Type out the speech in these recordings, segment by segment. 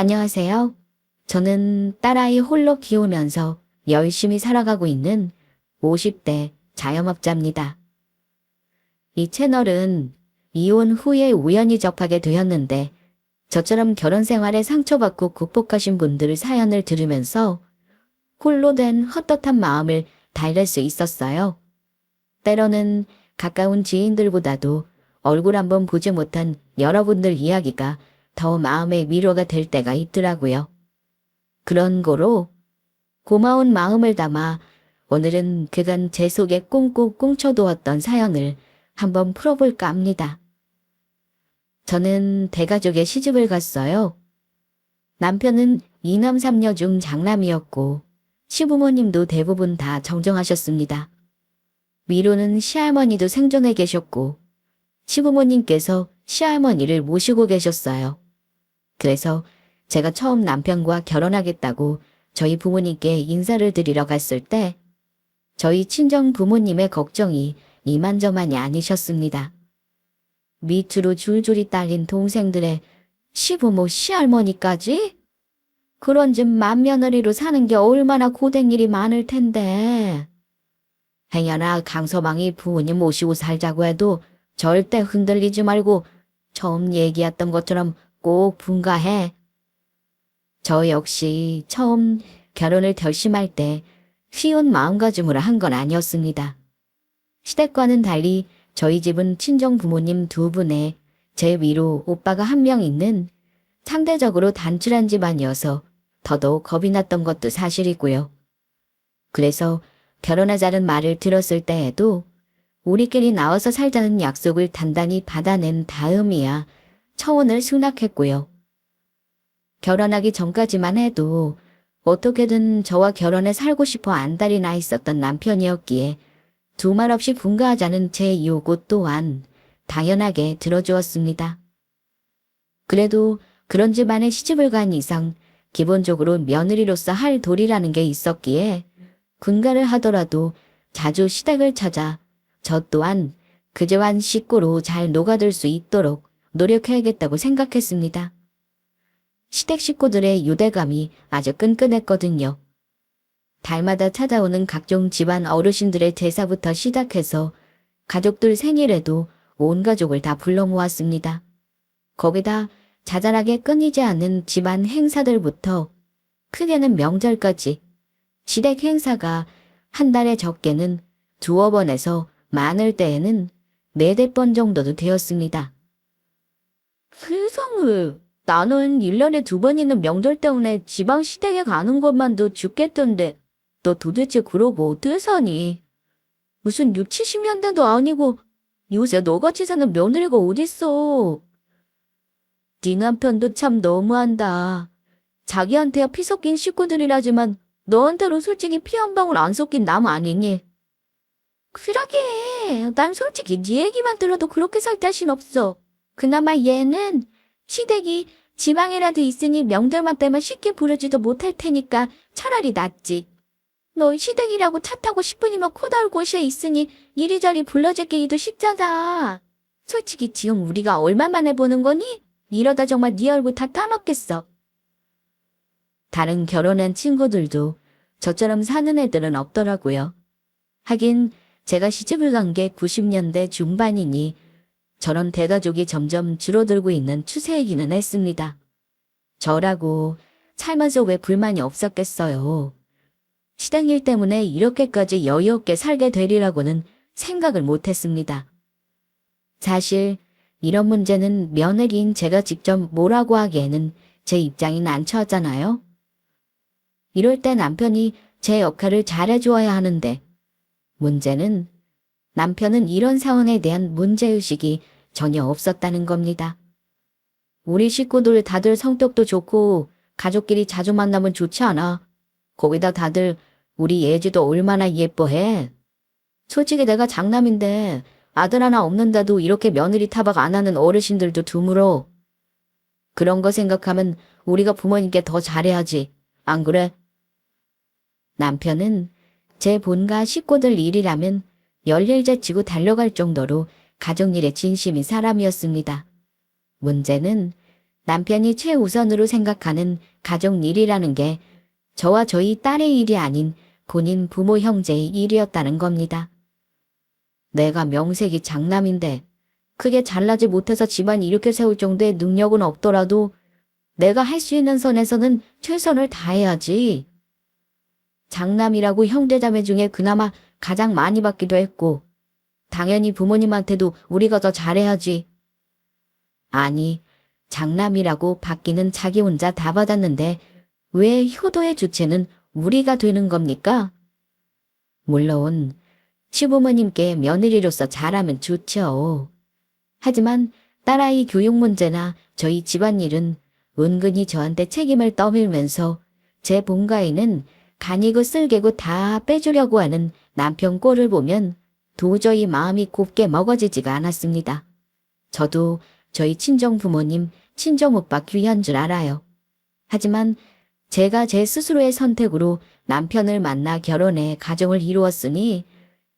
안녕하세요. 저는 딸아이 홀로 키우면서 열심히 살아가고 있는 50대 자영업자입니다. 이 채널은 이혼 후에 우연히 접하게 되었는데 저처럼 결혼 생활에 상처받고 극복하신 분들의 사연을 들으면서 홀로 된 헛헛한 마음을 달랠 수 있었어요. 때로는 가까운 지인들보다도 얼굴 한번 보지 못한 여러분들 이야기가 더 마음의 위로가 될 때가 있더라고요. 그런 거로 고마운 마음을 담아 오늘은 그간 제 속에 꽁꽁 꽁쳐두었던 사연을 한번 풀어볼까 합니다. 저는 대가족의 시집을 갔어요. 남편은 2남 3녀 중 장남이었고 시부모님도 대부분 다 정정하셨습니다. 위로는 시할머니도 생존해 계셨고 시부모님께서 시할머니를 모시고 계셨어요. 그래서 제가 처음 남편과 결혼하겠다고 저희 부모님께 인사를 드리러 갔을 때 저희 친정 부모님의 걱정이 이만저만이 아니셨습니다. 밑으로 줄줄이 딸린 동생들의 시부모 시할머니까지? 그런 집 맏며느리로 사는 게 얼마나 고된 일이 많을 텐데. 행여나 강서방이 부모님 모시고 살자고 해도 절대 흔들리지 말고 처음 얘기했던 것처럼 꼭 분가해. 저 역시 처음 결혼을 결심할 때 쉬운 마음가짐으로 한 건 아니었습니다. 시댁과는 달리 저희 집은 친정 부모님 두 분에 제 위로 오빠가 한 명 있는 상대적으로 단출한 집안이어서 더더욱 겁이 났던 것도 사실이고요. 그래서 결혼하자는 말을 들었을 때에도 우리끼리 나와서 살자는 약속을 단단히 받아낸 다음이야 처혼을 승낙했고요. 결혼하기 전까지만 해도 어떻게든 저와 결혼해 살고 싶어 안달이 나 있었던 남편이었기에 두말 없이 분가하자는 제 요구 또한 당연하게 들어주었습니다. 그래도 그런 집안에 시집을 간 이상 기본적으로 며느리로서 할 도리라는 게 있었기에 분가를 하더라도 자주 시댁을 찾아 저 또한 그제한 식구로 잘 녹아들 수 있도록 노력해야겠다고 생각했습니다. 시댁 식구들의 유대감이 아주 끈끈했거든요. 달마다 찾아오는 각종 집안 어르신들의 제사부터 시작해서 가족들 생일에도 온 가족을 다 불러 모았습니다. 거기다 자잘하게 끊이지 않는 집안 행사들부터 크게는 명절까지 시댁 행사가 한 달에 적게는 두어 번에서 많을 때에는 네댓 번 정도도 되었습니다. 세상에, 나는 1년에 2번 있는 명절 때문에 지방 시댁에 가는 것만도 죽겠던데 너 도대체 그러고 어떻게 사니? 무슨 6, 70년대도 아니고 요새 너같이 사는 며느리가 어딨어. 네 남편도 참 너무한다. 자기한테야 피 섞인 식구들이라지만 너한테로 솔직히 피 한 방울 안 섞인 남 아니니? 그러게, 난 솔직히 네 얘기만 들어도 그렇게 살 자신 없어. 그나마 얘는 시댁이 지방이라도 있으니 명절만 빼면 쉽게 부르지도 못할 테니까 차라리 낫지. 너 시댁이라고 차 타고 10분이면 코다울 곳에 있으니 이리저리 불러제끼기도 쉽잖아. 솔직히 지금 우리가 얼마만에 보는 거니? 이러다 정말 네 얼굴 다 까먹겠어. 다른 결혼한 친구들도 저처럼 사는 애들은 없더라고요. 하긴 제가 시집을 간 게 90년대 중반이니 저런 대가족이 점점 줄어들고 있는 추세이기는 했습니다. 저라고 살면서 왜 불만이 없었겠어요. 시댁 일 때문에 이렇게까지 여유 없게 살게 되리라고는 생각을 못했습니다. 사실 이런 문제는 며느리인 제가 직접 뭐라고 하기에는 제 입장이 난처하잖아요. 이럴 때 남편이 제 역할을 잘해주어야 하는데 문제는 남편은 이런 상황에 대한 문제의식이 전혀 없었다는 겁니다. 우리 식구들 다들 성격도 좋고 가족끼리 자주 만나면 좋지 않아. 거기다 다들 우리 예지도 얼마나 예뻐해. 솔직히 내가 장남인데 아들 하나 없는데도 이렇게 며느리 타박 안 하는 어르신들도 드물어. 그런 거 생각하면 우리가 부모님께 더 잘해야지. 안 그래? 남편은 제 본가 식구들 일이라면 열일 제치고 달려갈 정도로 가족일에 진심인 사람이었습니다. 문제는 남편이 최우선으로 생각하는 가족 일이라는 게 저와 저희 딸의 일이 아닌 본인 부모 형제의 일이었다는 겁니다. 내가 명색이 장남인데 크게 잘나지 못해서 집안 일으켜 세울 정도의 능력은 없더라도 내가 할 수 있는 선에서는 최선을 다해야지. 장남이라고 형제자매 중에 그나마 가장 많이 받기도 했고 당연히 부모님한테도 우리가 더 잘해야지. 아니, 장남이라고 받기는 자기 혼자 다 받았는데 왜 효도의 주체는 우리가 되는 겁니까? 물론 시부모님께 며느리로서 잘하면 좋죠. 하지만 딸아이 교육 문제나 저희 집안일은 은근히 저한테 책임을 떠밀면서 제 본가에는 간이고 쓸개고 다 빼주려고 하는 남편 꼴을 보면 도저히 마음이 곱게 먹어지지가 않았습니다. 저도 저희 친정 부모님, 친정 오빠 귀한 줄 알아요. 하지만 제가 제 스스로의 선택으로 남편을 만나 결혼해 가정을 이루었으니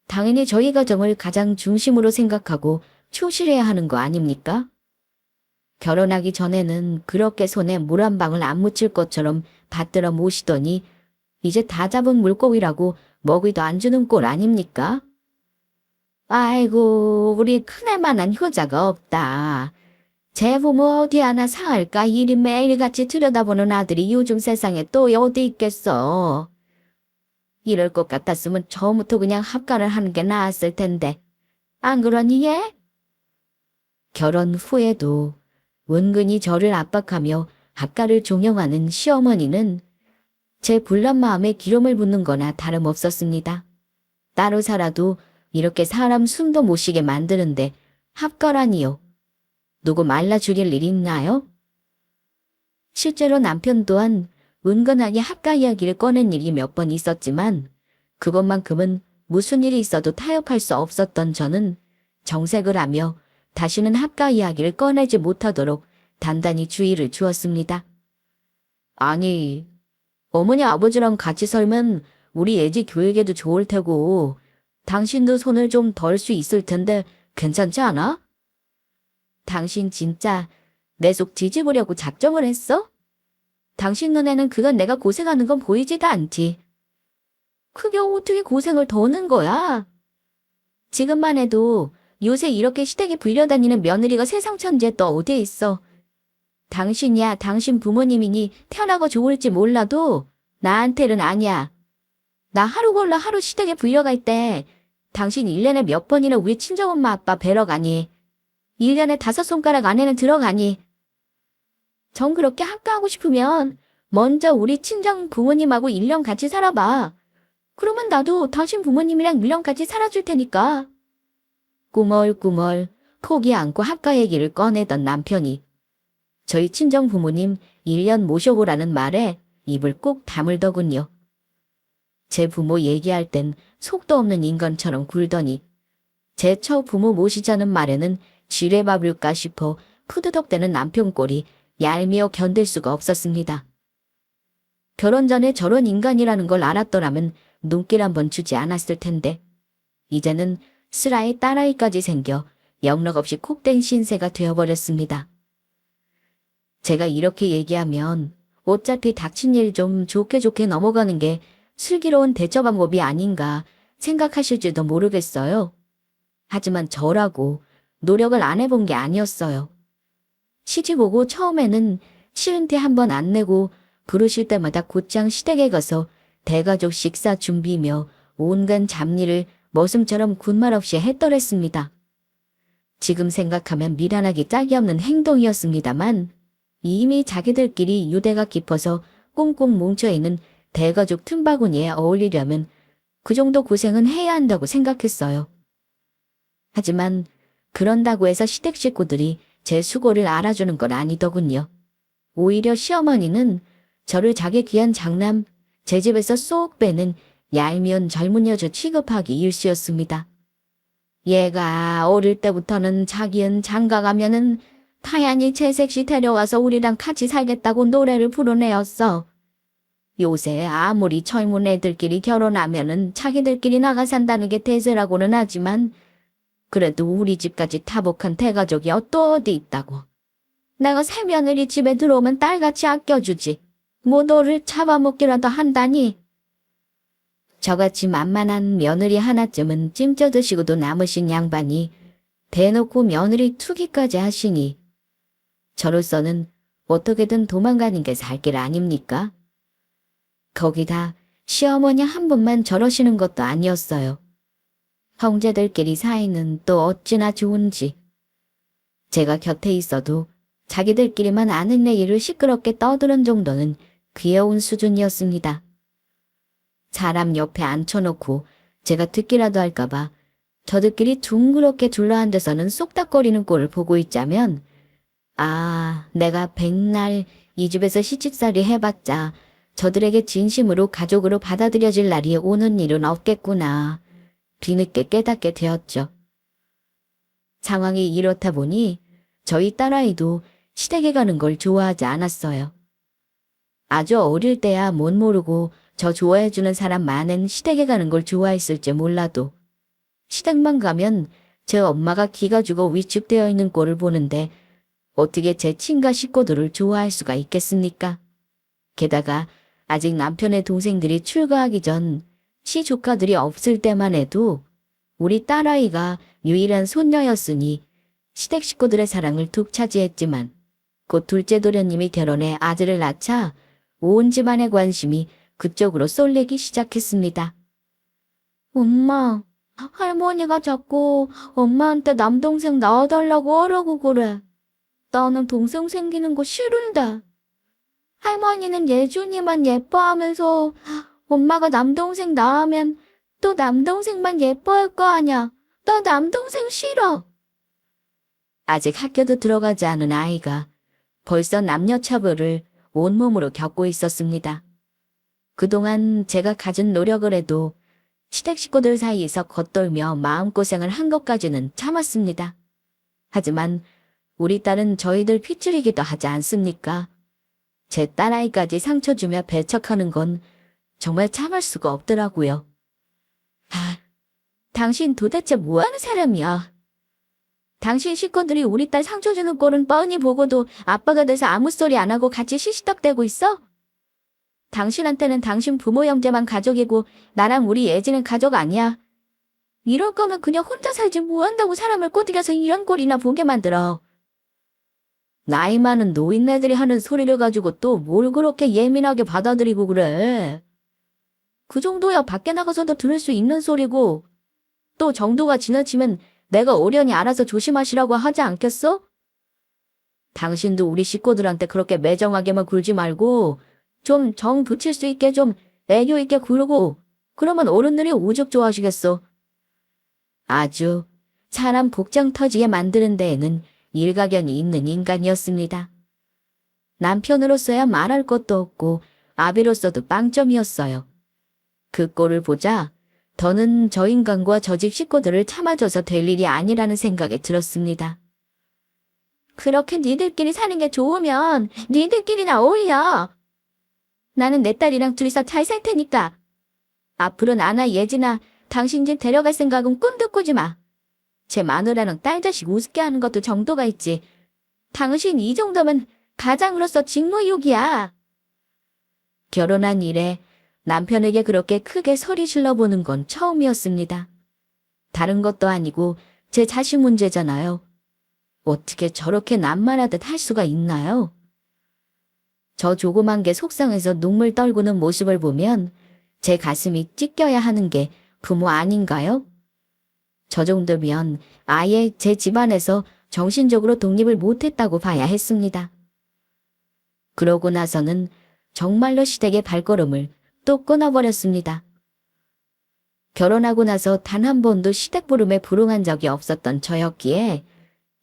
당연히 저희 가정을 가장 중심으로 생각하고 충실해야 하는 거 아닙니까? 결혼하기 전에는 그렇게 손에 물 한 방울 안 묻힐 것처럼 받들어 모시더니 이제 다 잡은 물고기라고 먹이도 안 주는 꼴 아닙니까? 아이고, 우리 큰애만한 효자가 없다. 제 부모 어디 하나 상할까 일이 매일같이 들여다보는 아들이 요즘 세상에 또 어디 있겠어. 이럴 것 같았으면 처음부터 그냥 합가를 하는 게 나았을 텐데. 안 그러니 얘? 결혼 후에도 은근히 저를 압박하며 합가를 종용하는 시어머니는 제 불난 마음에 기름을 붓는 거나 다름없었습니다. 따로 살아도 이렇게 사람 숨도 못 쉬게 만드는데 합가라니요. 누구 말라 죽일 일이 있나요? 실제로 남편 또한 은근하게 합가 이야기를 꺼낸 일이 몇 번 있었지만 그것만큼은 무슨 일이 있어도 타협할 수 없었던 저는 정색을 하며 다시는 합가 이야기를 꺼내지 못하도록 단단히 주의를 주었습니다. 아니, 어머니 아버지랑 같이 살면 우리 애지 교육에도 좋을 테고 당신도 손을 좀 덜 수 있을 텐데 괜찮지 않아? 당신 진짜 내 속 뒤집으려고 작정을 했어? 당신 눈에는 그건 내가 고생하는 건 보이지도 않지. 그게 어떻게 고생을 더는 거야? 지금만 해도 요새 이렇게 시댁에 불려다니는 며느리가 세상 천지에 또 어디에 있어. 당신이야 당신 부모님이니 편하고 좋을지 몰라도 나한테는 아니야. 나 하루 골라 하루 시댁에 불려갈 때 당신 1년에 몇 번이나 우리 친정엄마 아빠 뵈러 가니. 1년에 5손가락 안에는 들어가니. 정 그렇게 합가하고 싶으면 먼저 우리 친정 부모님하고 1년 같이 살아봐. 그러면 나도 당신 부모님이랑 1년 같이 살아줄 테니까. 꾸멀꾸멀 포기 않고 합가 얘기를 꺼내던 남편이 저희 친정 부모님 1년 모셔보라는 말에 입을 꼭 다물더군요. 제 부모 얘기할 땐 속도 없는 인간처럼 굴더니 제 처부모 모시자는 말에는 지뢰밥일까 싶어 푸드덕대는 남편 꼴이 얄미워 견딜 수가 없었습니다. 결혼 전에 저런 인간이라는 걸 알았더라면 눈길 한번 주지 않았을 텐데 이제는 슬아의 딸아이까지 생겨 영락없이 콕된 신세가 되어버렸습니다. 제가 이렇게 얘기하면 어차피 닥친 일 좀 좋게 좋게 넘어가는 게 슬기로운 대처 방법이 아닌가 생각하실지도 모르겠어요. 하지만 저라고 노력을 안 해본 게 아니었어요. 시집 오고 처음에는 싫은 티 한 번 안 내고 부르실 때마다 곧장 시댁에 가서 대가족 식사 준비며 온갖 잡일을 머슴처럼 군말 없이 했더랬습니다. 지금 생각하면 미련하기 짝이 없는 행동이었습니다만 이미 자기들끼리 유대가 깊어서 꽁꽁 뭉쳐있는 대가족 틈바구니에 어울리려면 그 정도 고생은 해야 한다고 생각했어요. 하지만 그런다고 해서 시댁 식구들이 제 수고를 알아주는 건 아니더군요. 오히려 시어머니는 저를 자기 귀한 장남, 제 집에서 쏙 빼는 얄미운 젊은 여자 취급하기 일쑤였습니다. 얘가 어릴 때부터는 자기는 장가 가면은 타얀이 채색시 데려와서 우리랑 같이 살겠다고 노래를 부르네였어. 요새 아무리 젊은 애들끼리 결혼하면은 자기들끼리 나가 산다는 게 대세라고는 하지만 그래도 우리 집까지 타복한 대가족이 또 어디 있다고. 내가 새 며느리 집에 들어오면 딸같이 아껴주지. 뭐 너를 잡아먹기라도 한다니. 저같이 만만한 며느리 하나쯤은 찜쪄 드시고도 남으신 양반이 대놓고 며느리 투기까지 하시니 저로서는 어떻게든 도망가는 게 살 길 아닙니까? 거기다 시어머니 한 분만 저러시는 것도 아니었어요. 형제들끼리 사이는 또 어찌나 좋은지. 제가 곁에 있어도 자기들끼리만 아는 얘기를 시끄럽게 떠드는 정도는 귀여운 수준이었습니다. 사람 옆에 앉혀놓고 제가 듣기라도 할까봐 저들끼리 둥그렇게 둘러앉아서는 쏙닥거리는 꼴을 보고 있자면 아, 내가 백날 이 집에서 시집살이 해봤자 저들에게 진심으로 가족으로 받아들여질 날이 오는 일은 없겠구나. 뒤늦게 깨닫게 되었죠. 상황이 이렇다 보니 저희 딸아이도 시댁에 가는 걸 좋아하지 않았어요. 아주 어릴 때야 못 모르고 저 좋아해주는 사람 많은 시댁에 가는 걸 좋아했을지 몰라도 시댁만 가면 제 엄마가 기가 죽어 위축되어 있는 꼴을 보는데 어떻게 제 친가 식구들을 좋아할 수가 있겠습니까? 게다가 아직 남편의 동생들이 출가하기 전 시조카들이 없을 때만 해도 우리 딸아이가 유일한 손녀였으니 시댁 식구들의 사랑을 툭 차지했지만 곧 둘째 도련님이 결혼해 아들을 낳자 온 집안의 관심이 그쪽으로 쏠리기 시작했습니다. 엄마, 할머니가 자꾸 엄마한테 남동생 낳아달라고 하라고 그래. 나는 동생 생기는 거 싫은데. 할머니는 예준이만 예뻐하면서 엄마가 남동생 낳으면 또 남동생만 예뻐할 거 아냐. 나 남동생 싫어. 아직 학교도 들어가지 않은 아이가 벌써 남녀차별을 온몸으로 겪고 있었습니다. 그동안 제가 가진 노력을 해도 시댁 식구들 사이에서 겉돌며 마음고생을 한 것까지는 참았습니다. 하지만 우리 딸은 저희들 피줄이기도 하지 않습니까? 제 딸아이까지 상처 주며 배척하는 건 정말 참을 수가 없더라고요. 당신 도대체 뭐하는 사람이야? 당신 식구들이 우리 딸 상처 주는 꼴은 뻔히 보고도 아빠가 돼서 아무 소리 안 하고 같이 시시떡대고 있어? 당신한테는 당신 부모 형제만 가족이고 나랑 우리 예지는 가족 아니야. 이럴 거면 그냥 혼자 살지 뭐 한다고 사람을 꼬드겨서 이런 꼴이나 보게 만들어. 나이 많은 노인네들이 하는 소리를 가지고 또 뭘 그렇게 예민하게 받아들이고 그래. 그 정도야 밖에 나가서도 들을 수 있는 소리고 또 정도가 지나치면 내가 어련히 알아서 조심하시라고 하지 않겠어? 당신도 우리 식구들한테 그렇게 매정하게만 굴지 말고 좀 정 붙일 수 있게 좀 애교 있게 굴고 그러면 어른들이 오죽 좋아하시겠어. 아주 사람 복장 터지게 만드는 데에는 일가견이 있는 인간이었습니다. 남편으로서야 말할 것도 없고 아비로서도 빵점이었어요. 그 꼴을 보자 더는 저 인간과 저 집 식구들을 참아줘서 될 일이 아니라는 생각이 들었습니다. 그렇게 니들끼리 사는 게 좋으면 니들끼리나 어울려. 나는 내 딸이랑 둘이서 잘 살 테니까. 앞으로 나나 예진아 당신 집 데려갈 생각은 꿈도 꾸지 마. 제 마누라랑 딸자식 우습게 하는 것도 정도가 있지. 당신 이 정도면 가장으로서 직무유기야. 결혼한 이래 남편에게 그렇게 크게 소리 질러보는 건 처음이었습니다. 다른 것도 아니고 제 자식 문제잖아요. 어떻게 저렇게 남말하듯 할 수가 있나요? 저 조그만 게 속상해서 눈물 떨구는 모습을 보면 제 가슴이 찢겨야 하는 게 부모 아닌가요? 저 정도면 아예 제 집안에서 정신적으로 독립을 못했다고 봐야 했습니다. 그러고 나서는 정말로 시댁의 발걸음을 또 끊어버렸습니다. 결혼하고 나서 단 한 번도 시댁 부름에 불응한 적이 없었던 저였기에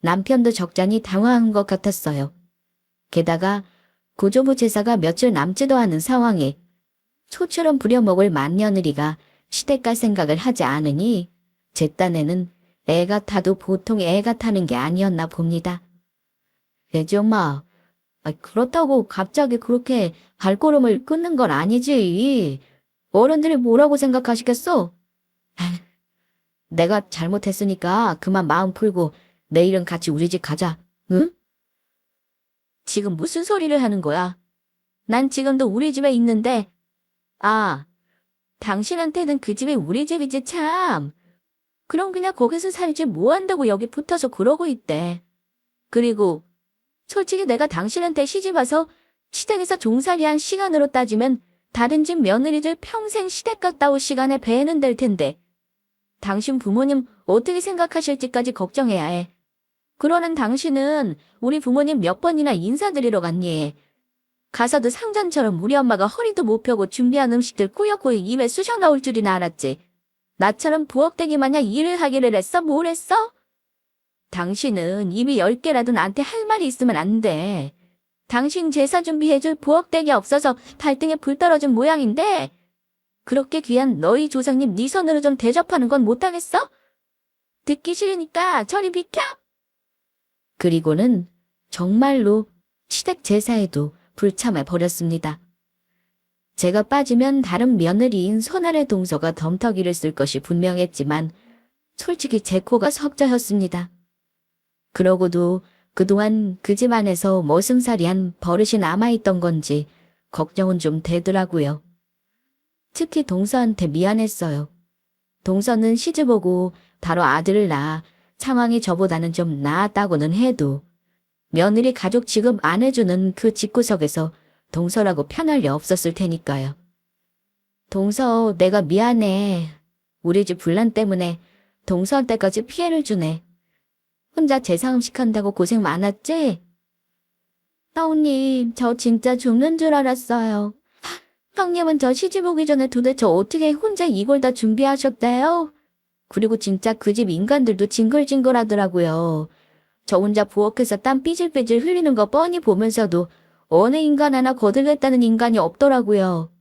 남편도 적잖이 당황한 것 같았어요. 게다가 고조부 제사가 며칠 남지도 않은 상황에 소처럼 부려먹을 맏며느리가 시댁 갈 생각을 하지 않으니 제 딴에는 애가 타도 보통 애가 타는 게 아니었나 봅니다. 예지 엄마, 그렇다고 갑자기 그렇게 발걸음을 끊는 건 아니지. 어른들이 뭐라고 생각하시겠어? 내가 잘못했으니까 그만 마음 풀고 내일은 같이 우리 집 가자, 응? 지금 무슨 소리를 하는 거야? 난 지금도 우리 집에 있는데. 아, 당신한테는 그 집이 우리 집이지 참. 그럼 그냥 거기서 살지 뭐 한다고 여기 붙어서 그러고 있대. 그리고 솔직히 내가 당신한테 시집 와서 시댁에서 종살이한 시간으로 따지면 다른 집 며느리들 평생 시댁 갔다 올 시간에 배에는 될 텐데. 당신 부모님 어떻게 생각하실지까지 걱정해야 해. 그러는 당신은 우리 부모님 몇 번이나 인사드리러 갔니? 가서도 상전처럼 우리 엄마가 허리도 못 펴고 준비한 음식들 꾸역꾸역 입에 쑤셔 넣을 줄이나 알았지. 나처럼 부엌대기 마냥 일을 하기를 했어? 뭘 했어? 당신은 입이 10개라도 나한테 할 말이 있으면 안 돼. 당신 제사 준비해줄 부엌대기 없어서 발등에 불 떨어진 모양인데 그렇게 귀한 너희 조상님 네 손으로 좀 대접하는 건 못하겠어? 듣기 싫으니까 저리 비켜! 그리고는 정말로 시댁 제사에도 불참해 버렸습니다. 제가 빠지면 다른 며느리인 손아래 동서가 덤터기를 쓸 것이 분명했지만 솔직히 제 코가 석자였습니다. 그러고도 그동안 그 집 안에서 머슴살이한 버릇이 남아있던 건지 걱정은 좀 되더라고요. 특히 동서한테 미안했어요. 동서는 시집 오고 바로 아들을 낳아 상황이 저보다는 좀 나았다고는 해도 며느리 가족 취급 안 해주는 그 집구석에서 동서라고 편할 리 없었을 테니까요. 동서, 내가 미안해. 우리 집 분란 때문에 동서한테까지 피해를 주네. 혼자 제사 음식한다고 고생 많았지? 형님, 저 진짜 죽는 줄 알았어요. 형님은 저 시집 오기 전에 도대체 어떻게 혼자 이걸 다 준비하셨대요? 그리고 진짜 그 집 인간들도 징글징글하더라고요. 저 혼자 부엌에서 땀 삐질삐질 흘리는 거 뻔히 보면서도 어느 인간 하나 거들겠다는 인간이 없더라고요.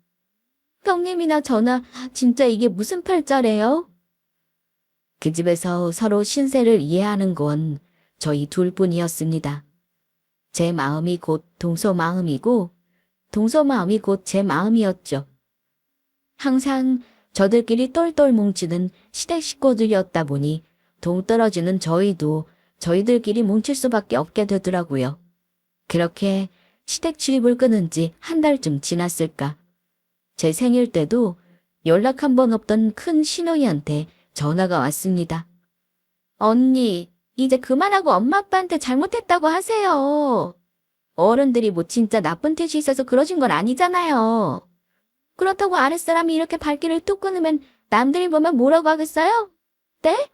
형님이나 저나 진짜 이게 무슨 팔자래요? 그 집에서 서로 신세를 이해하는 건 저희 둘뿐이었습니다. 제 마음이 곧 동서 마음이고 동서 마음이 곧 제 마음이었죠. 항상 저들끼리 똘똘 뭉치는 시댁 식구들이었다 보니 동떨어지는 저희도 저희들끼리 뭉칠 수밖에 없게 되더라고요. 그렇게 시댁 출입을 끊은 지 한 달쯤 지났을까. 제 생일 때도 연락 한 번 없던 큰 시누이한테 전화가 왔습니다. 언니, 이제 그만하고 엄마 아빠한테 잘못했다고 하세요. 어른들이 뭐 진짜 나쁜 뜻이 있어서 그러신 건 아니잖아요. 그렇다고 아랫사람이 이렇게 발길을 뚝 끊으면 남들이 보면 뭐라고 하겠어요? 네?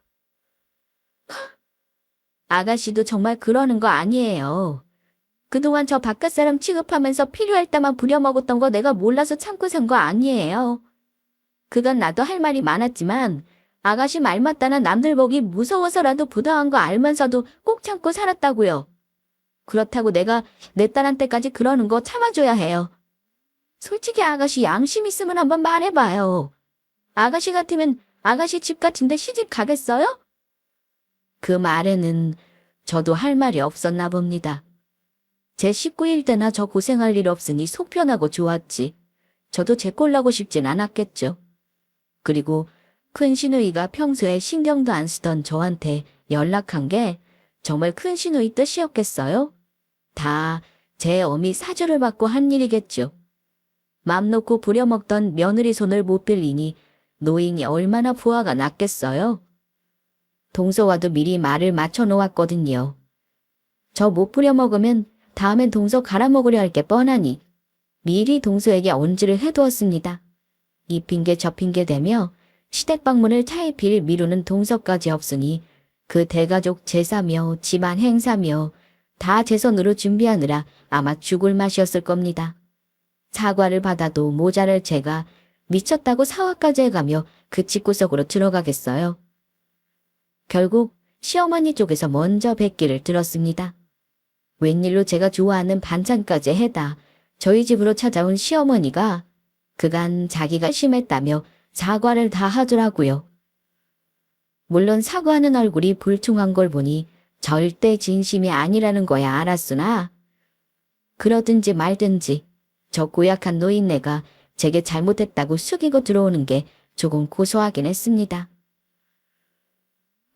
아가씨도 정말 그러는 거 아니에요. 그동안 저 바깥사람 취급하면서 필요할 때만 부려먹었던 거 내가 몰라서 참고 산 거 아니에요. 그건 나도 할 말이 많았지만 아가씨 말 맞다나 남들 보기 무서워서라도 부당한 거 알면서도 꼭 참고 살았다고요. 그렇다고 내가 내 딸한테까지 그러는 거 참아줘야 해요. 솔직히 아가씨 양심 있으면 한번 말해봐요. 아가씨 같으면 아가씨 집 같은데 시집 가겠어요? 그 말에는 저도 할 말이 없었나 봅니다. 제 19일 때나 저 고생할 일 없으니 속 편하고 좋았지. 저도 제 꼴 나고 싶진 않았겠죠. 그리고 큰 시누이가 평소에 신경도 안 쓰던 저한테 연락한 게 정말 큰 시누이 뜻이었겠어요? 다 제 어미 사주를 받고 한 일이겠죠. 맘 놓고 부려먹던 며느리 손을 못 빌리니 노인이 얼마나 부하가 났겠어요? 동서와도 미리 말을 맞춰 놓았거든요. 저 못 부려먹으면 다음엔 동서 갈아먹으려 할 게 뻔하니 미리 동서에게 언지를 해두었습니다. 이 핑계 저 핑계 대며 시댁 방문을 차일피일 미루는 동서까지 없으니 그 대가족 제사며 집안 행사며 다 제 손으로 준비하느라 아마 죽을 맛이었을 겁니다. 사과를 받아도 모자랄 제가 미쳤다고 사과까지 해가며 그 집구석으로 들어가겠어요. 결국 시어머니 쪽에서 먼저 뵙기를 들었습니다. 웬일로 제가 좋아하는 반찬까지 해다 저희 집으로 찾아온 시어머니가 그간 자기가 심했다며 사과를 다 하더라고요. 물론 사과하는 얼굴이 불퉁한 걸 보니 절대 진심이 아니라는 거야 알았으나 그러든지 말든지 저 고약한 노인네가 제게 잘못했다고 숙이고 들어오는 게 조금 고소하긴 했습니다.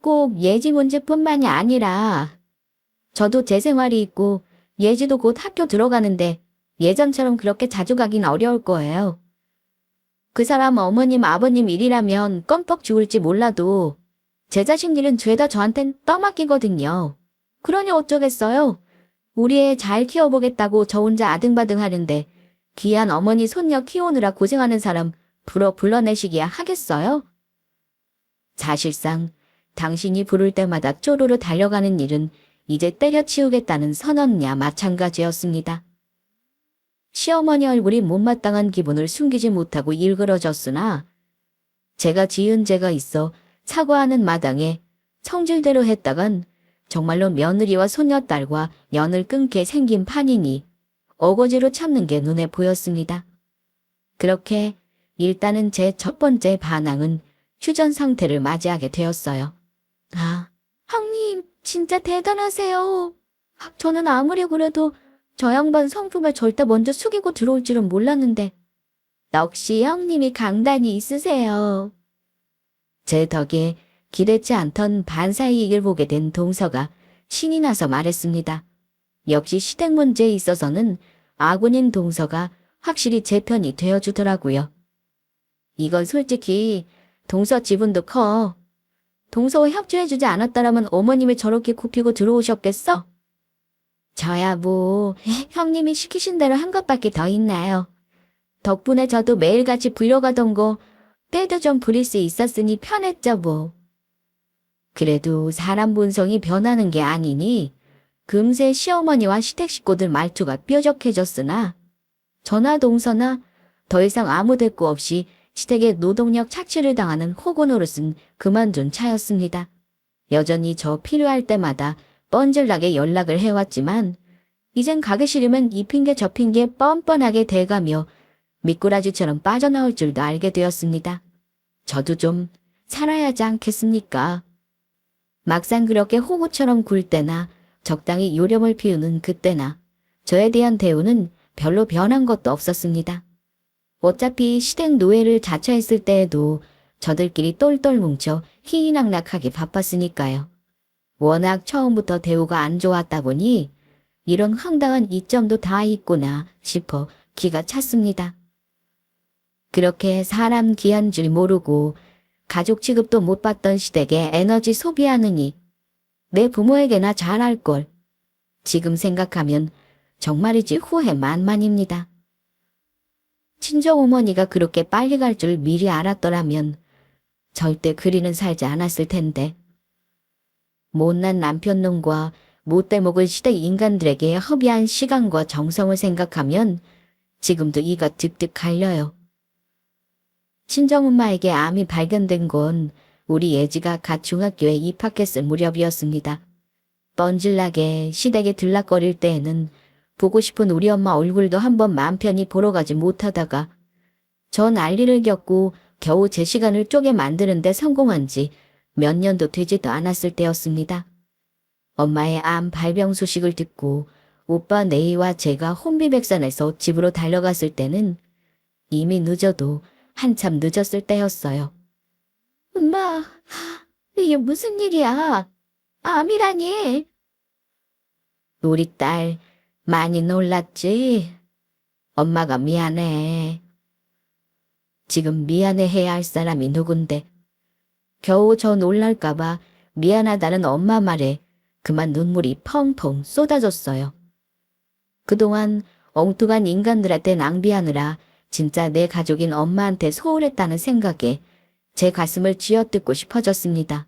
꼭 예지 문제뿐만이 아니라 저도 제 생활이 있고 예지도 곧 학교 들어가는데 예전처럼 그렇게 자주 가긴 어려울 거예요. 그 사람 어머님 아버님 일이라면 껌뻑 죽을지 몰라도 제 자식 일은 죄다 저한텐 떠맡기거든요. 그러니 어쩌겠어요. 우리 애 잘 키워보겠다고 저 혼자 아등바등 하는데 귀한 어머니 손녀 키우느라 고생하는 사람 불러내시기야 하겠어요? 사실상 당신이 부를 때마다 쪼르르 달려가는 일은 이제 때려치우겠다는 선언이야 마찬가지였습니다. 시어머니 얼굴이 못마땅한 기분을 숨기지 못하고 일그러졌으나 제가 지은 죄가 있어 사과하는 마당에 성질대로 했다간 정말로 며느리와 손녀딸과 연을 끊게 생긴 판이니 어거지로 참는 게 눈에 보였습니다. 그렇게 일단은 제 첫 번째 반항은 휴전 상태를 맞이하게 되었어요. 아, 형님 진짜 대단하세요. 저는 아무리 그래도 저 양반 성품을 절대 먼저 숙이고 들어올 줄은 몰랐는데 역시 형님이 강단이 있으세요. 제 덕에 기대치 않던 반사이익을 보게 된 동서가 신이 나서 말했습니다. 역시 시댁 문제에 있어서는 아군인 동서가 확실히 제 편이 되어주더라고요. 이건 솔직히 동서 지분도 커. 동서와 협조해주지 않았다라면 어머님이 저렇게 굽히고 들어오셨겠어? 저야 뭐 형님이 시키신 대로 한 것밖에 더 있나요. 덕분에 저도 매일같이 불려가던 거 때도 좀 부릴 수 있었으니 편했죠 뭐. 그래도 사람 본성이 변하는 게 아니니 금세 시어머니와 시댁 식구들 말투가 뾰족해졌으나 저나 동서나 더 이상 아무 대꾸 없이 시댁의 노동력 착취를 당하는 호구 노릇은 그만둔 차였습니다. 여전히 저 필요할 때마다 뻔질나게 연락을 해왔지만 이젠 가기 싫으면 이 핑계 저 핑계 뻔뻔하게 대가며 미꾸라지처럼 빠져나올 줄도 알게 되었습니다. 저도 좀 살아야 하지 않겠습니까? 막상 그렇게 호구처럼 굴 때나 적당히 요령을 피우는 그때나 저에 대한 대우는 별로 변한 것도 없었습니다. 어차피 시댁 노예를 자처했을 때에도 저들끼리 똘똘 뭉쳐 희희낙낙하게 바빴으니까요. 워낙 처음부터 대우가 안 좋았다 보니 이런 황당한 이점도 다 있구나 싶어 기가 찼습니다. 그렇게 사람 귀한 줄 모르고 가족 취급도 못 받던 시댁에 에너지 소비하느니 내 부모에게나 잘할 걸. 지금 생각하면 정말이지 후회 만만입니다. 친정어머니가 그렇게 빨리 갈 줄 미리 알았더라면 절대 그리는 살지 않았을 텐데. 못난 남편놈과 못돼 먹을 시댁 인간들에게 허비한 시간과 정성을 생각하면 지금도 이가 득득 갈려요. 친정엄마에게 암이 발견된 건 우리 예지가 갓 중학교에 입학했을 무렵이었습니다. 뻔질나게 시댁에 들락거릴 때에는 보고 싶은 우리 엄마 얼굴도 한번 맘 편히 보러 가지 못하다가 저 난리를 겪고 겨우 제 시간을 쪼개 만드는데 성공한 지 몇 년도 되지도 않았을 때였습니다. 엄마의 암 발병 소식을 듣고 오빠 네이와 제가 혼비백산해서 집으로 달려갔을 때는 이미 늦어도 한참 늦었을 때였어요. 엄마, 이게 무슨 일이야? 암이라니? 우리 딸 많이 놀랐지? 엄마가 미안해. 지금 미안해해야 할 사람이 누군데? 겨우 저 놀랄까봐 미안하다는 엄마 말에 그만 눈물이 펑펑 쏟아졌어요. 그동안 엉뚱한 인간들한테 낭비하느라 진짜 내 가족인 엄마한테 소홀했다는 생각에 제 가슴을 쥐어뜯고 싶어졌습니다.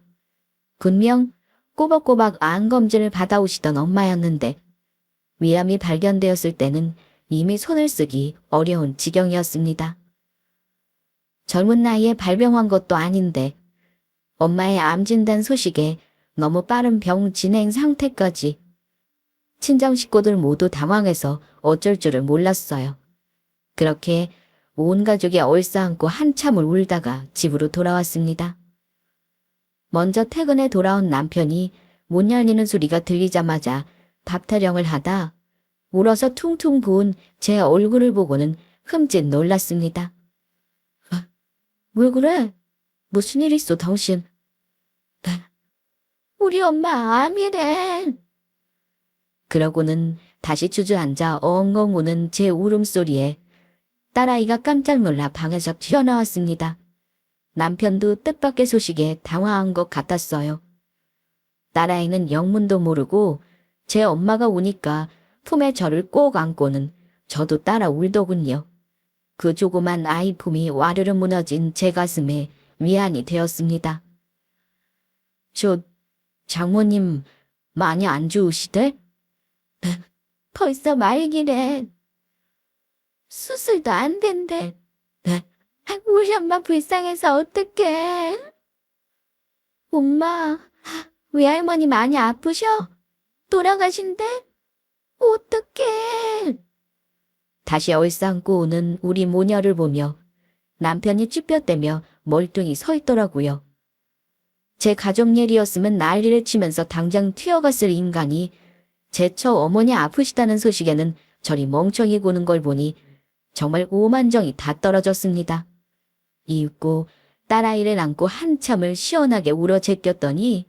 분명 꼬박꼬박 암검진을 받아오시던 엄마였는데 위암이 발견되었을 때는 이미 손을 쓰기 어려운 지경이었습니다. 젊은 나이에 발병한 것도 아닌데 엄마의 암 진단 소식에 너무 빠른 병 진행 상태까지 친정 식구들 모두 당황해서 어쩔 줄을 몰랐어요. 그렇게 온 가족이 얼싸안고 한참을 울다가 집으로 돌아왔습니다. 먼저 퇴근해 돌아온 남편이 문 열리는 소리가 들리자마자 밥 타령을 하다 울어서 퉁퉁 부은 제 얼굴을 보고는 흠칫 놀랐습니다. 왜 그래? 무슨 일 있어 당신? 우리 엄마 암이래. 그러고는 다시 주저앉아 엉엉 우는 제 울음소리에 딸아이가 깜짝 놀라 방에서 튀어나왔습니다. 남편도 뜻밖의 소식에 당황한 것 같았어요. 딸아이는 영문도 모르고 제 엄마가 우니까 품에 저를 꼭 안고는 저도 따라 울더군요. 그 조그만 아이 품이 와르르 무너진 제 가슴에 위안이 되었습니다. 장모님 많이 안 좋으시대? 벌써 말기래. 수술도 안 된대. 우리 엄마 불쌍해서 어떡해. 엄마, 외할머니 많이 아프셔? 돌아가신대? 어떡해. 다시 얼싸안고 오는 우리 모녀를 보며 남편이 쭈뼛대며 멀뚱히 서 있더라고요. 제 가족 일이었으면 난리를 치면서 당장 튀어갔을 인간이 제처 어머니 아프시다는 소식에는 저리 멍청이 구는 걸 보니 정말 오만정이 다 떨어졌습니다. 이윽고 딸아이를 안고 한참을 시원하게 울어 제꼈더니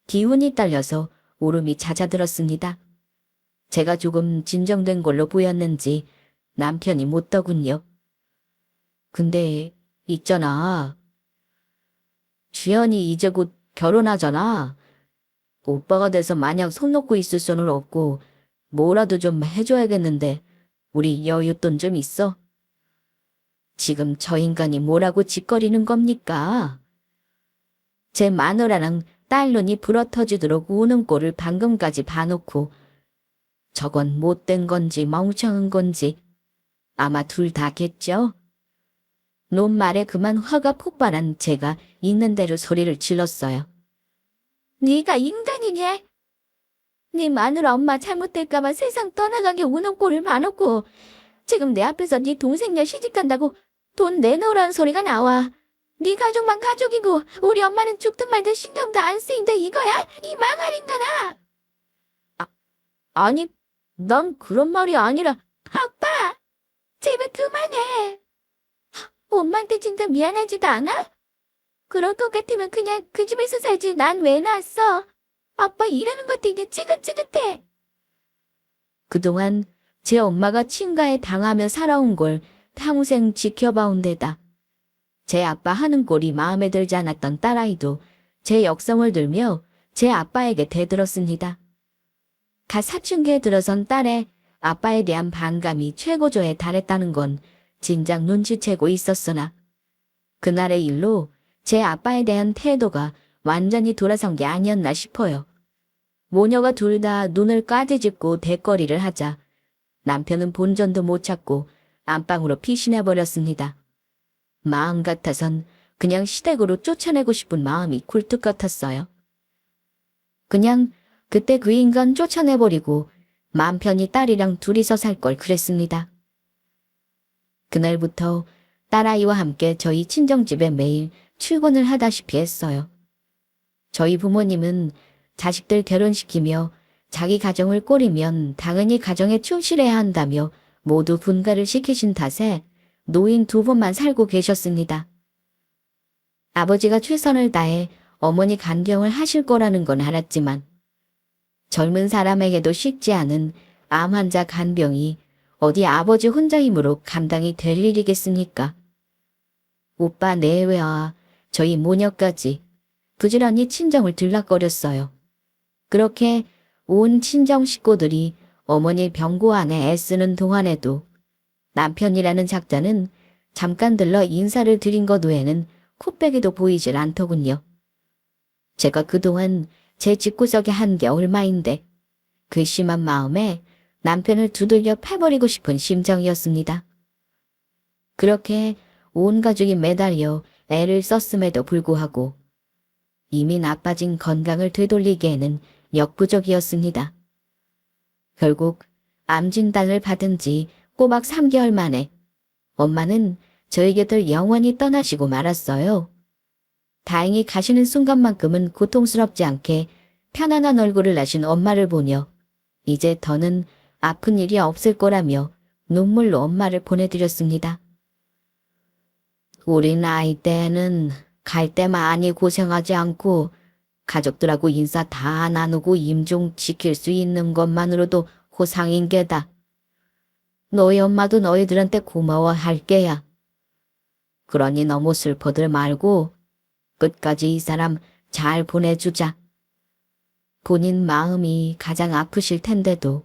기운이 딸려서 울음이 잦아들었습니다. 제가 조금 진정된 걸로 보였는지 남편이 묻더군요. 근데 있잖아. 주연이 이제 곧 결혼하잖아. 오빠가 돼서 마냥 손 놓고 있을 수는 없고 뭐라도 좀 해줘야겠는데 우리 여윳돈 좀 있어? 지금 저 인간이 뭐라고 짓거리는 겁니까? 제 마누라랑 딸 눈이 불어터지도록 우는 꼴을 방금까지 봐놓고 저건 못된 건지 멍청한 건지 아마 둘 다겠죠? 놈 말에 그만 화가 폭발한 제가 있는 대로 소리를 질렀어요. 네가 인간이냐? 네 마누라 엄마 잘못될까봐 세상 떠나가게 우는 꼴을 봐놓고 지금 내 앞에서 네 동생녀 시집간다고 돈 내놓으라는 소리가 나와. 네 가족만 가족이고 우리 엄마는 죽든 말든 신경도 안 쓰인다 이거야? 이 망할 인간아! 아니, 난 그런 말이 아니라. 아빠! 제발 그만해. 엄마한테 진짜 미안하지도 않아? 그럴 것 같으면 그냥 그 집에서 살지 난 왜 나왔어? 아빠 일하는 것도 이제 찌긋찌긋해. 그동안 제 엄마가 친가에 당하며 살아온 걸 평생 지켜봐온 데다 제 아빠 하는 꼴이 마음에 들지 않았던 딸아이도 제 역성을 들며 제 아빠에게 대들었습니다. 갓 사춘기에 들어선 딸의 아빠에 대한 반감이 최고조에 달했다는 건 진작 눈치채고 있었으나 그날의 일로 제 아빠에 대한 태도가 완전히 돌아선 게 아니었나 싶어요. 모녀가 둘 다 눈을 까디집고 대거리를 하자 남편은 본전도 못 찾고 안방으로 피신해버렸습니다. 마음 같아선 그냥 시댁으로 쫓아내고 싶은 마음이 굴뚝 같았어요. 그냥 그때 그 인간 쫓아내버리고 맘 편히 딸이랑 둘이서 살 걸 그랬습니다. 그날부터 딸아이와 함께 저희 친정집에 매일 출근을 하다시피 했어요. 저희 부모님은 자식들 결혼시키며 자기 가정을 꾸리면 당연히 가정에 충실해야 한다며 모두 분가를 시키신 탓에 노인 두 분만 살고 계셨습니다. 아버지가 최선을 다해 어머니 간경을 하실 거라는 건 알았지만 젊은 사람에게도 쉽지 않은 암 환자 간병이 어디 아버지 혼자 힘으로 감당이 될 일이겠습니까? 오빠 내외와 저희 모녀까지 부지런히 친정을 들락거렸어요. 그렇게 온 친정 식구들이 어머니 병고 안에 애쓰는 동안에도 남편이라는 작자는 잠깐 들러 인사를 드린 것 외에는 코빼기도 보이질 않더군요. 제가 그동안 제 집구석에 한 게 얼마인데 그 심한 마음에 남편을 두들겨 패버리고 싶은 심정이었습니다. 그렇게 온 가족이 매달려 애를 썼음에도 불구하고 이미 나빠진 건강을 되돌리기에는 역부족이었습니다. 결국 암 진단을 받은 지 꼬박 3개월 만에 엄마는 저희 곁을 영원히 떠나시고 말았어요. 다행히 가시는 순간만큼은 고통스럽지 않게 편안한 얼굴을 나신 엄마를 보며 이제 더는 아픈 일이 없을 거라며 눈물로 엄마를 보내드렸습니다. 우리 나이 때는 갈 때 많이 고생하지 않고 가족들하고 인사 다 나누고 임종 지킬 수 있는 것만으로도 호상인 게다. 너희 엄마도 너희들한테 고마워할 게야. 그러니 너무 슬퍼들 말고 끝까지 이 사람 잘 보내주자. 본인 마음이 가장 아프실 텐데도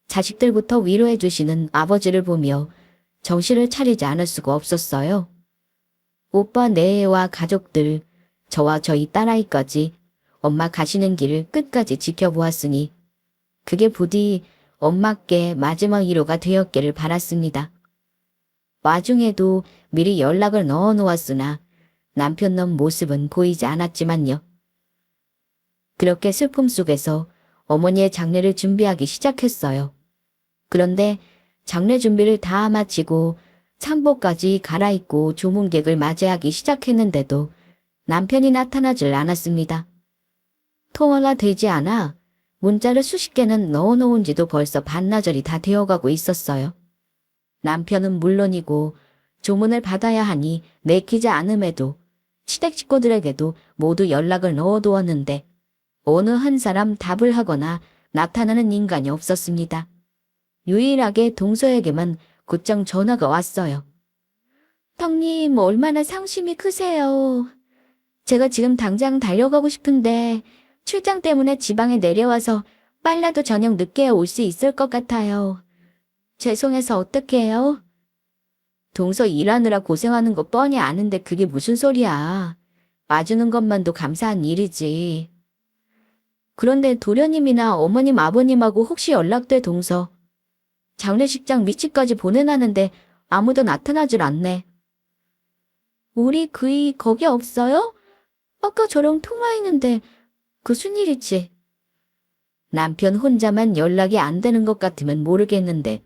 자식들부터 위로해 주시는 아버지를 보며 정신을 차리지 않을 수가 없었어요. 오빠 내외와 가족들, 저와 저희 딸아이까지 엄마 가시는 길을 끝까지 지켜보았으니 그게 부디 엄마께 마지막 위로가 되었기를 바랐습니다. 와중에도 미리 연락을 넣어 놓았으나 남편 놈 모습은 보이지 않았지만요. 그렇게 슬픔 속에서 어머니의 장례를 준비하기 시작했어요. 그런데 장례 준비를 다 마치고 상복까지 갈아입고 조문객을 맞이하기 시작했는데도 남편이 나타나질 않았습니다. 통화가 되지 않아 문자를 수십 개는 넣어놓은 지도 벌써 반나절이 다 되어가고 있었어요. 남편은 물론이고 조문을 받아야 하니 내키지 않음에도 시댁 식구들에게도 모두 연락을 넣어두었는데 어느 한 사람 답을 하거나 나타나는 인간이 없었습니다. 유일하게 동서에게만 곧장 전화가 왔어요. 형님, 얼마나 상심이 크세요. 제가 지금 당장 달려가고 싶은데 출장 때문에 지방에 내려와서 빨라도 저녁 늦게 올 수 있을 것 같아요. 죄송해서 어떡해요? 동서 일하느라 고생하는 거 뻔히 아는데 그게 무슨 소리야. 와주는 것만도 감사한 일이지. 그런데 도련님이나 어머님 아버님하고 혹시 연락돼 동서? 장례식장 위치까지 보내놨는데 아무도 나타나질 않네. 우리 그이 거기 없어요? 아까 저랑 통화했는데 무슨 일이지? 남편 혼자만 연락이 안 되는 것 같으면 모르겠는데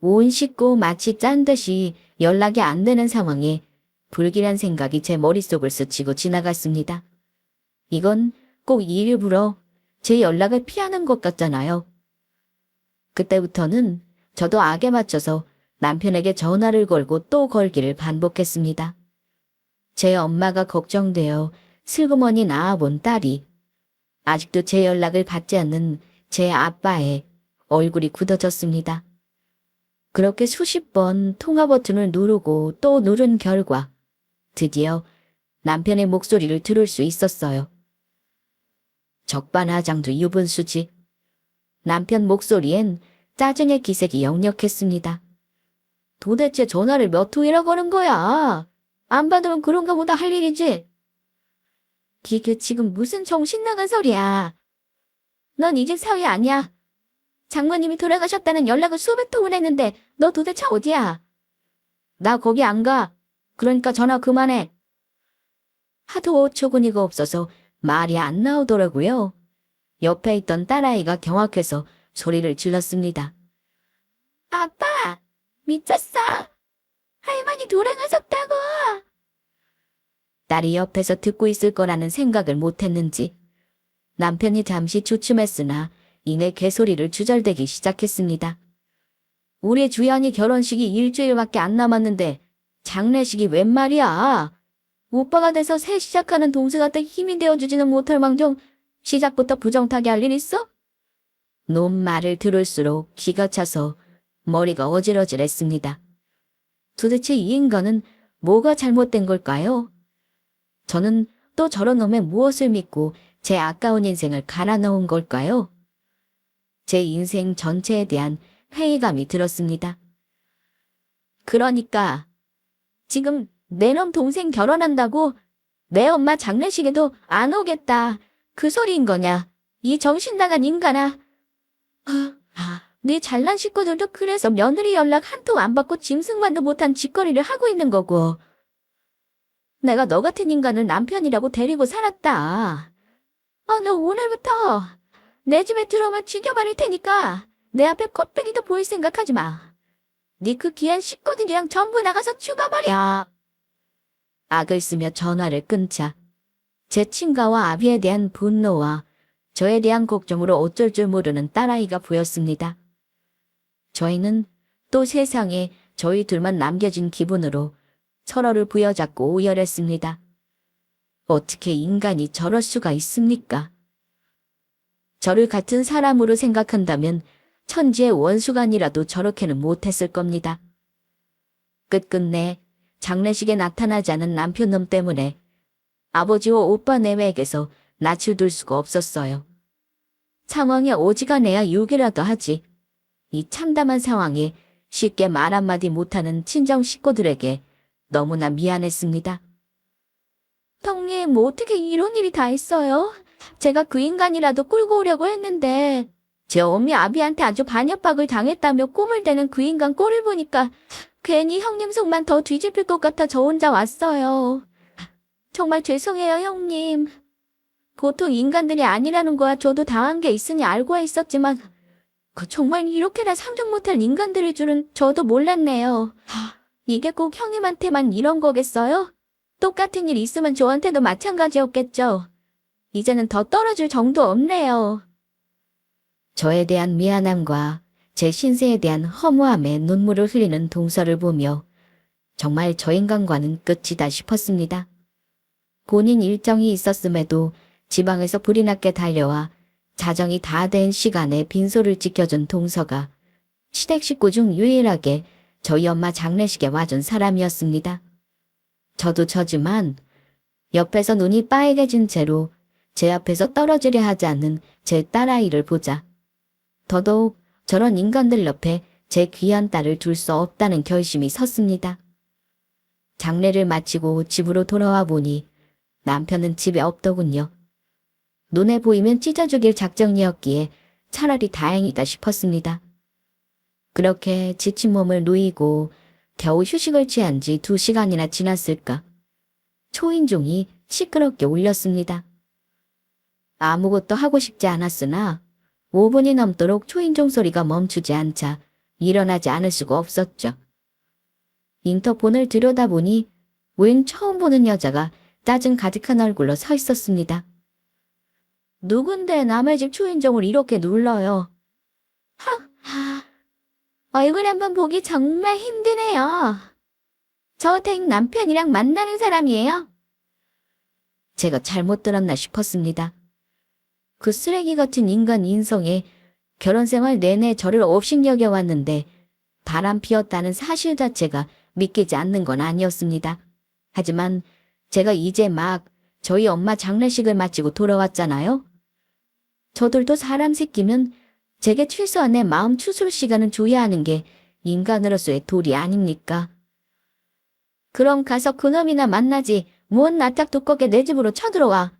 온 식구 마치 짠 듯이 연락이 안 되는 상황에 불길한 생각이 제 머릿속을 스치고 지나갔습니다. 이건 꼭 일부러 제 연락을 피하는 것 같잖아요. 그때부터는 저도 악에 맞춰서 남편에게 전화를 걸고 또 걸기를 반복했습니다. 제 엄마가 걱정되어 슬그머니 낳아본 딸이 아직도 제 연락을 받지 않는 제 아빠의 얼굴이 굳어졌습니다. 그렇게 수십 번 통화 버튼을 누르고 또 누른 결과 드디어 남편의 목소리를 들을 수 있었어요. 적반하장도 유분수지. 남편 목소리엔 짜증의 기색이 역력했습니다. 도대체 전화를 몇 통이나 거는 거야? 안 받으면 그런가 보다 할 일이지. 이게 지금 무슨 정신 나간 소리야. 넌 이제 사위 아니야. 장모님이 돌아가셨다는 연락을 수백 통을 했는데 너 도대체 어디야? 나 거기 안 가. 그러니까 전화 그만해. 하도 어처구니가 없어서 말이 안 나오더라고요. 옆에 있던 딸아이가 경악해서 소리를 질렀습니다. 아빠, 미쳤어. 할머니 돌아가셨다고. 딸이 옆에서 듣고 있을 거라는 생각을 못했는지 남편이 잠시 주춤했으나 이내 개소리를 주절대기 시작했습니다. 우리 주연이 결혼식이 일주일밖에 안 남았는데 장례식이 웬 말이야. 오빠가 돼서 새 시작하는 동생한테 힘이 되어주지는 못할 망정 시작부터 부정타게 할 일 있어? 놈 말을 들을수록 기가 차서 머리가 어질어질했습니다. 도대체 이 인간은 뭐가 잘못된 걸까요? 저는 또 저런 놈의 무엇을 믿고 제 아까운 인생을 갈아 넣은 걸까요? 제 인생 전체에 대한 회의감이 들었습니다. 그러니까 지금 내 놈 동생 결혼한다고 내 엄마 장례식에도 안 오겠다. 그 소리인 거냐? 이 정신 나간 인간아. 네 잘난 식구들도 그래서 며느리 연락 한 통 안 받고 짐승만도 못한 짓거리를 하고 있는 거고. 내가 너 같은 인간을 남편이라고 데리고 살았다. 너 오늘부터 내 집에 들어오면 죽여버릴 테니까 내 앞에 콧배기도 보일 생각하지 마. 네 그 귀한 식구들이랑 전부 나가서 죽어버려. 악을 쓰며 전화를 끊자 제 친가와 아비에 대한 분노와 저에 대한 걱정으로 어쩔 줄 모르는 딸아이가 보였습니다. 저희는 또 세상에 저희 둘만 남겨진 기분으로 서로를 부여잡고 오열했습니다. 어떻게 인간이 저럴 수가 있습니까? 저를 같은 사람으로 생각한다면 천지의 원수가 아니라도 저렇게는 못했을 겁니다. 끝끝내 장례식에 나타나지 않은 남편놈 때문에 아버지와 오빠 내외에게서 낯을 둘 수가 없었어요. 상황에 오지가 내야 욕이라도 하지. 이 참담한 상황에 쉽게 말 한마디 못하는 친정 식구들에게 너무나 미안했습니다. 형님, 뭐 어떻게 이런 일이 다 있어요? 제가 그 인간이라도 끌고 오려고 했는데 제 어미 아비한테 아주 반협박을 당했다며 꿈을 대는 그 인간 꼴을 보니까 괜히 형님 속만 더 뒤집힐 것 같아 저 혼자 왔어요. 정말 죄송해요, 형님. 보통 인간들이 아니라는 거야 저도 당한 게 있으니 알고 있었지만 정말 이렇게나 상종 못할 인간들일 줄은 저도 몰랐네요. 이게 꼭 형님한테만 이런 거겠어요? 똑같은 일 있으면 저한테도 마찬가지였겠죠. 이제는 더 떨어질 정도 없네요. 저에 대한 미안함과 제 신세에 대한 허무함에 눈물을 흘리는 동서를 보며 정말 저 인간과는 끝이다 싶었습니다. 본인 일정이 있었음에도 지방에서 불이 났게 달려와 자정이 다 된 시간에 빈소를 지켜준 동서가 시댁 식구 중 유일하게 저희 엄마 장례식에 와준 사람이었습니다. 저도 저지만 옆에서 눈이 빠개진 채로 제 앞에서 떨어지려 하지 않는 제 딸아이를 보자 더더욱 저런 인간들 옆에 제 귀한 딸을 둘 수 없다는 결심이 섰습니다. 장례를 마치고 집으로 돌아와 보니 남편은 집에 없더군요. 눈에 보이면 찢어 죽일 작정이었기에 차라리 다행이다 싶었습니다. 그렇게 지친 몸을 누이고 겨우 휴식을 취한 지 2시간이나 지났을까. 초인종이 시끄럽게 울렸습니다. 아무것도 하고 싶지 않았으나 5분이 넘도록 초인종 소리가 멈추지 않자 일어나지 않을 수가 없었죠. 인터폰을 들여다보니 웬 처음 보는 여자가 짜증 가득한 얼굴로 서 있었습니다. 누군데 남의 집 초인종을 이렇게 눌러요? 얼굴 한번 보기 정말 힘드네요. 저 댁 남편이랑 만나는 사람이에요? 제가 잘못 들었나 싶었습니다. 그 쓰레기 같은 인간 인성에 결혼 생활 내내 저를 업신여겨왔는데 바람 피웠다는 사실 자체가 믿기지 않는 건 아니었습니다. 하지만 제가 이제 막 저희 엄마 장례식을 마치고 돌아왔잖아요. 저들도 사람 새끼면 제게 최소한의 마음 추스를 시간은 줘야 하는 게 인간으로서의 도리 아닙니까? 그럼 가서 그놈이나 만나지 뭔 낯짝 두껍게 내 집으로 쳐들어와.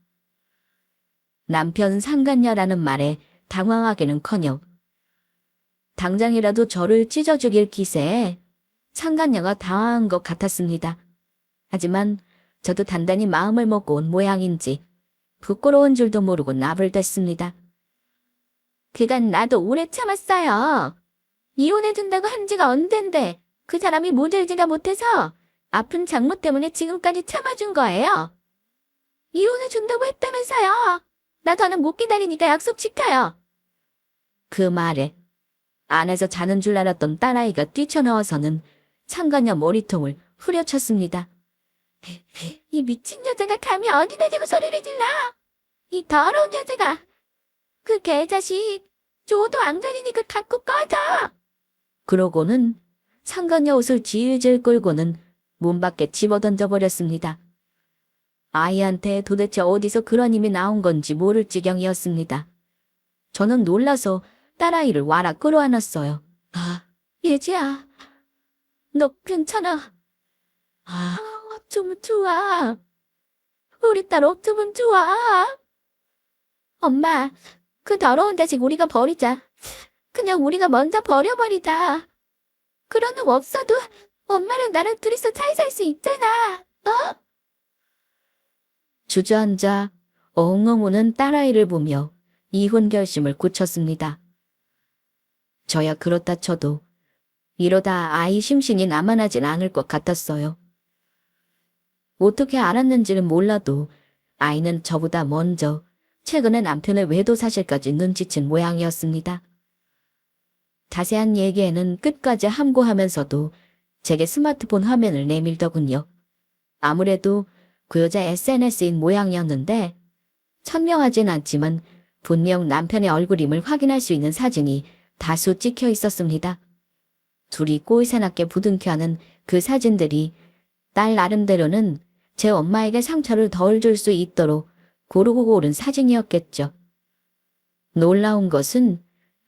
남편 상간녀라는 말에 당황하기는커녕 당장이라도 저를 찢어 죽일 기세에 상간녀가 당황한 것 같았습니다. 하지만 저도 단단히 마음을 먹고 온 모양인지 부끄러운 줄도 모르고 나불댔습니다. 그간 나도 오래 참았어요. 이혼해준다고 한 지가 언젠데 그 사람이 모질지가 못해서 아픈 장모 때문에 지금까지 참아준 거예요. 이혼해준다고 했다면서요. 나 더는 못 기다리니까 약속 지켜요. 그 말에 안에서 자는 줄 알았던 딸아이가 뛰쳐나와서는 상간녀 머리통을 후려쳤습니다. 이 미친 여자가 감히 어디다 대고 소리를 질러. 이 더러운 여자가. 그 개자식 줘도 앙전이니까 갖고 꺼져. 그러고는 상간녀 옷을 질질 끌고는 문 밖에 집어던져버렸습니다. 아이한테 도대체 어디서 그런 힘이 나온 건지 모를 지경이었습니다. 저는 놀라서 딸아이를 와라 끌어안았어요. 예지야, 너 괜찮아? 어쩌면 좋아. 우리 딸 어쩌면 좋아. 엄마, 그 더러운 자식 우리가 버리자. 그냥 우리가 먼저 버려버리자. 그런 놈 없어도 엄마랑 나랑 둘이서 잘 살 수 있잖아. 주저앉아 엉엉 우는 딸아이를 보며 이혼 결심을 굳혔습니다. 저야 그렇다 쳐도 이러다 아이 심신이 남아나진 않을 것 같았어요. 어떻게 알았는지는 몰라도 아이는 저보다 먼저 최근에 남편의 외도 사실까지 눈치챈 모양이었습니다. 자세한 얘기에는 끝까지 함구하면서도 제게 스마트폰 화면을 내밀더군요. 아무래도 그 여자 SNS인 모양이었는데 천명하진 않지만 분명 남편의 얼굴임을 확인할 수 있는 사진이 다수 찍혀 있었습니다. 둘이 꼴사납게 부둥켜하는 그 사진들이 딸 나름대로는 제 엄마에게 상처를 덜 줄 수 있도록 고르고 고른 사진이었겠죠. 놀라운 것은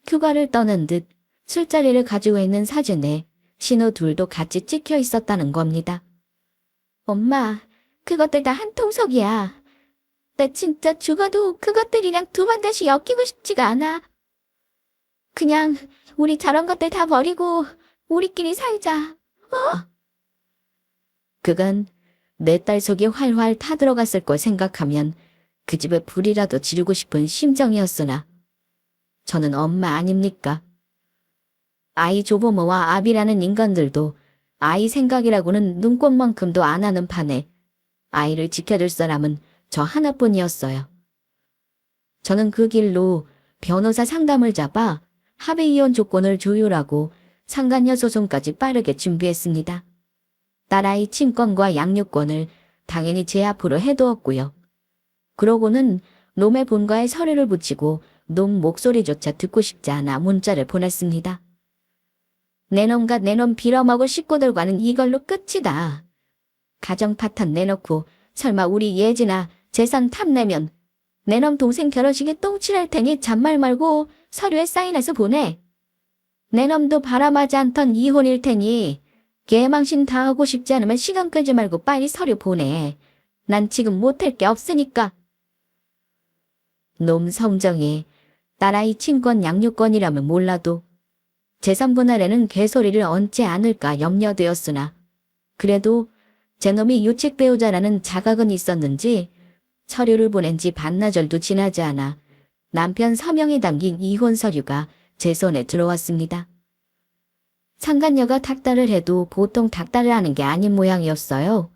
휴가를 떠난 듯 술자리를 가지고 있는 사진에 신우 둘도 같이 찍혀 있었다는 겁니다. 엄마, 그것들 다 한 통속이야. 나 진짜 죽어도 그것들이랑 두 번 다시 엮이고 싶지가 않아. 그냥 우리 저런 것들 다 버리고 우리끼리 살자. 그간 내 딸 속이 활활 타들어갔을 걸 생각하면 그 집에 불이라도 지르고 싶은 심정이었으나 저는 엄마 아닙니까? 아이 조부모와 아비라는 인간들도 아이 생각이라고는 눈꼽만큼도 안 하는 판에 아이를 지켜줄 사람은 저 하나뿐이었어요. 저는 그 길로 변호사 상담을 잡아 합의 이혼 조건을 조율하고 상간녀 소송까지 빠르게 준비했습니다. 딸아이 친권과 양육권을 당연히 제 앞으로 해두었고요. 그러고는 놈의 본가에 서류를 붙이고 놈 목소리조차 듣고 싶지 않아 문자를 보냈습니다. 내 놈과 내 놈 빌어먹을 식구들과는 이걸로 끝이다. 가정 파탄 내놓고 설마 우리 예진아 재산 탐내면 내 놈 동생 결혼식에 똥칠할 테니 잔말 말고 서류에 사인해서 보내. 내 놈도 바람하지 않던 이혼일 테니 개망신 당하고 싶지 않으면 시간 끌지 말고 빨리 서류 보내. 난 지금 못할 게 없으니까. 놈 성정에 딸아이 친권 양육권이라면 몰라도 재산 분할에는 개소리를 얹지 않을까 염려되었으나 그래도 제 놈이 유책 배우자라는 자각은 있었는지 서류를 보낸 지 반나절도 지나지 않아 남편 서명이 담긴 이혼 서류가 제 손에 들어왔습니다. 상간녀가 닥달을 해도 보통 닥달을 하는 게 아닌 모양이었어요.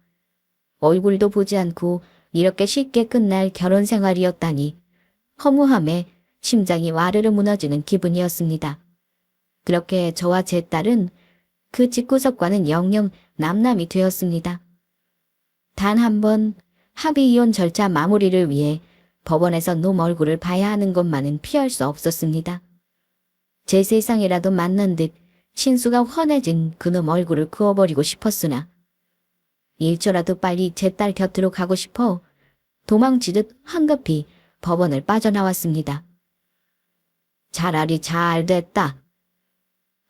얼굴도 보지 않고 이렇게 쉽게 끝날 결혼 생활이었다니 허무함에 심장이 와르르 무너지는 기분이었습니다. 그렇게 저와 제 딸은 그 집구석과는 영영 남남이 되었습니다. 단 한 번 합의 이혼 절차 마무리를 위해 법원에서 놈 얼굴을 봐야 하는 것만은 피할 수 없었습니다. 제 세상이라도 만난 듯 신수가 환해진 그놈 얼굴을 그어버리고 싶었으나 일초라도 빨리 제 딸 곁으로 가고 싶어 도망치듯 황급히 법원을 빠져나왔습니다. 차라리 잘 됐다.